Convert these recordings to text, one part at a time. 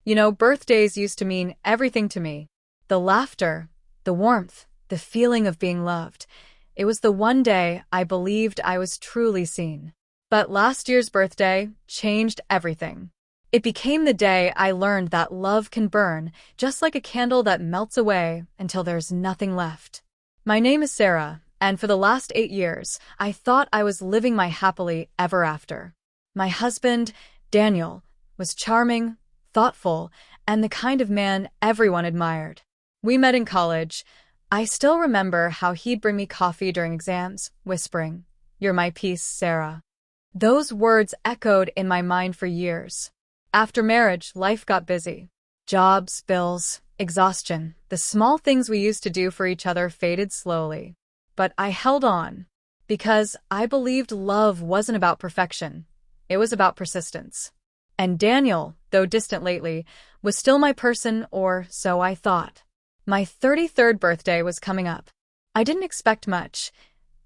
Birthdays used to mean everything to me. The laughter, the warmth, the feeling of being loved. It was the one day I believed I was truly seen. But last year's birthday changed everything. It became the day I learned that love can burn, just like a candle that melts away until there's nothing left. My name is Sarah, and for the last 8 years, I thought I was living my happily ever after. My husband, Daniel, was charming, thoughtful, and the kind of man everyone admired. We met in college. I still remember how he'd bring me coffee during exams, whispering, "You're my peace, Sarah." Those words echoed in my mind for years. After marriage, life got busy. Jobs, bills, exhaustion. The small things we used to do for each other faded slowly. But I held on, because I believed love wasn't about perfection. It was about persistence. And Daniel, though distant lately, was still my person, or so I thought. My 33rd birthday was coming up. I didn't expect much.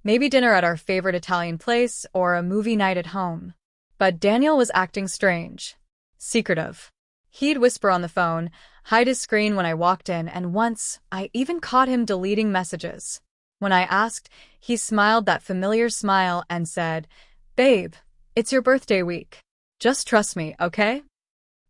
Maybe dinner at our favorite Italian place or a movie night at home. But Daniel was acting strange. Secretive. He'd whisper on the phone, hide his screen when I walked in, and once, I even caught him deleting messages. When I asked, he smiled that familiar smile and said, "Babe, it's your birthday week. Just trust me, okay?"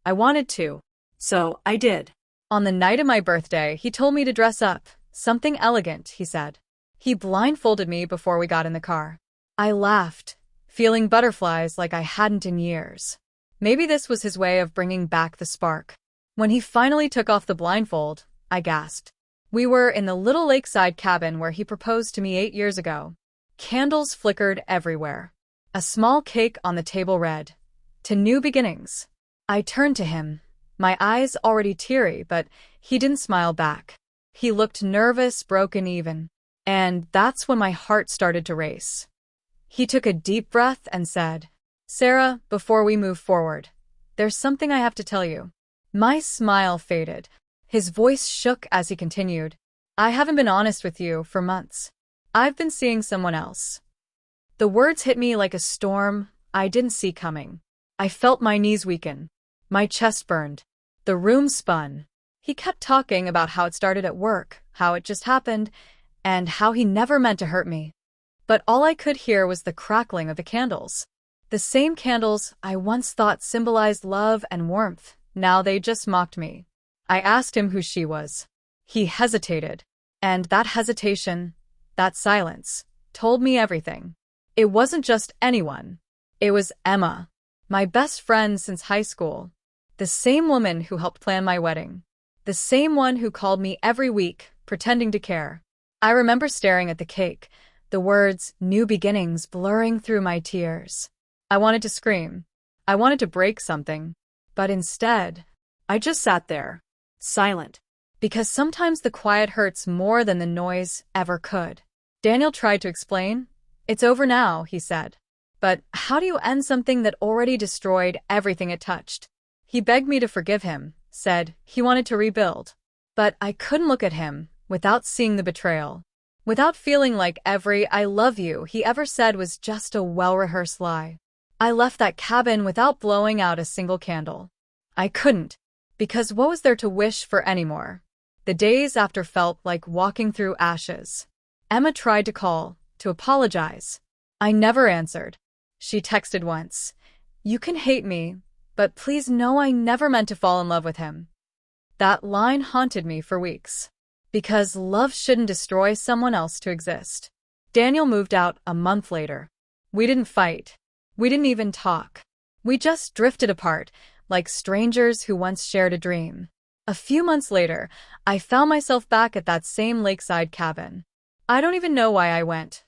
I wanted to. So I did. On the night of my birthday, he told me to dress up. Something elegant, he said. He blindfolded me before we got in the car. I laughed, feeling butterflies like I hadn't in years. Maybe this was his way of bringing back the spark. When he finally took off the blindfold, I gasped. We were in the little lakeside cabin where he proposed to me 8 years ago. Candles flickered everywhere. A small cake on the table read, "To new beginnings." I turned to him, my eyes already teary, but he didn't smile back. He looked nervous, broken even. And that's when my heart started to race. He took a deep breath and said, "Sarah, before we move forward, there's something I have to tell you." My smile faded. His voice shook as he continued, "I haven't been honest with you for months. I've been seeing someone else." The words hit me like a storm I didn't see coming. I felt my knees weaken. My chest burned. The room spun. He kept talking about how it started at work, how it just happened, and how he never meant to hurt me. But all I could hear was the crackling of the candles. The same candles I once thought symbolized love and warmth. Now they just mocked me. I asked him who she was. He hesitated. And that hesitation, that silence, told me everything. It wasn't just anyone. It was Emma, my best friend since high school. The same woman who helped plan my wedding. The same one who called me every week, pretending to care. I remember staring at the cake, the words "new beginnings" blurring through my tears. I wanted to scream. I wanted to break something. But instead, I just sat there, silent. Because sometimes the quiet hurts more than the noise ever could. Daniel tried to explain. "It's over now," he said. But how do you end something that already destroyed everything it touched? He begged me to forgive him, said he wanted to rebuild. But I couldn't look at him without seeing the betrayal. Without feeling like every "I love you" he ever said was just a well-rehearsed lie. I left that cabin without blowing out a single candle. I couldn't, because what was there to wish for anymore? The days after felt like walking through ashes. Emma tried to call, to apologize. I never answered. She texted once, "You can hate me, but please know I never meant to fall in love with him." That line haunted me for weeks. Because love shouldn't destroy someone else to exist. Daniel moved out a month later. We didn't fight. We didn't even talk. We just drifted apart, like strangers who once shared a dream. A few months later, I found myself back at that same lakeside cabin. I don't even know why I went.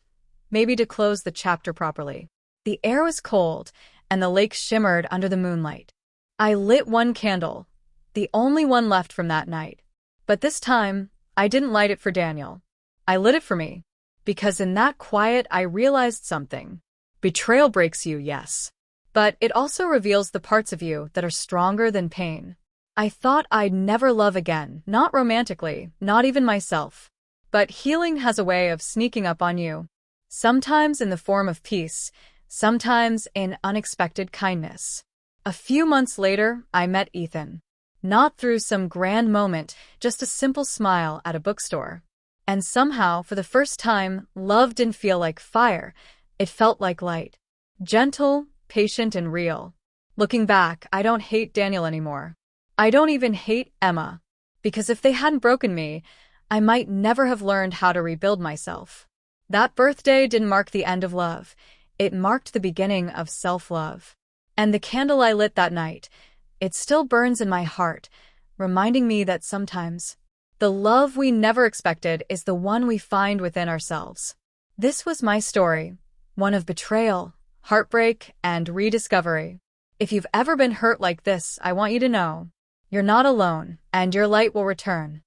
Maybe to close the chapter properly. The air was cold, and the lake shimmered under the moonlight. I lit one candle, the only one left from that night. But this time, I didn't light it for Daniel. I lit it for me. Because in that quiet, I realized something. Betrayal breaks you, yes. But it also reveals the parts of you that are stronger than pain. I thought I'd never love again, not romantically, not even myself. But healing has a way of sneaking up on you. Sometimes in the form of peace, sometimes in unexpected kindness. A few months later, I met Ethan. Not through some grand moment, just a simple smile at a bookstore. And somehow, for the first time, love didn't feel like fire. It felt like light. Gentle, patient, and real. Looking back, I don't hate Daniel anymore. I don't even hate Emma. Because if they hadn't broken me, I might never have learned how to rebuild myself. That birthday didn't mark the end of love. It marked the beginning of self-love. And the candle I lit that night, it still burns in my heart, reminding me that sometimes the love we never expected is the one we find within ourselves. This was my story, one of betrayal, heartbreak, and rediscovery. If you've ever been hurt like this, I want you to know you're not alone, and your light will return.